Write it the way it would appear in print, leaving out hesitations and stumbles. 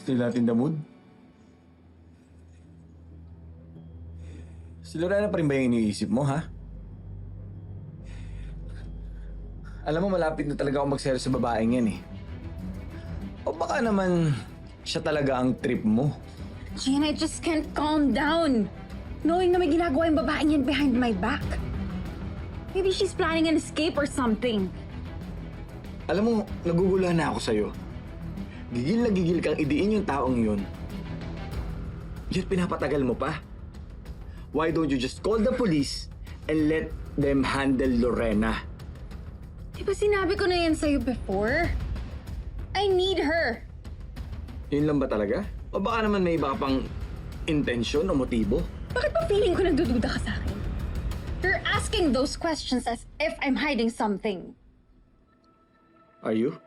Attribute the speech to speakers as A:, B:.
A: Still not in the mood? Si Lorena pa rin ba yung iniisip mo, ha? Alam mo, malapit na talaga ako magsero sa babaeng yan eh. O baka naman siya talaga ang trip mo.
B: Gina, I just can't calm down. Knowing na may ginagawa yung babaeng yan behind my back. Maybe she's planning an escape or something.
A: Alam mo, naguguluhan na ako sa'yo. Gigil na gigil kang idiin yung taong yun. Yet pinapatagal mo pa. Why don't you just call the police and let them handle Lorena?
B: Di ba sinabi ko na yan sa'yo before? I need her.
A: Yun lang ba talaga? O baka naman may iba ka pang intensyon o motibo?
B: Bakit ba feeling ko nagdududa ka sa akin? You're asking those questions as if I'm hiding something.
A: Are you?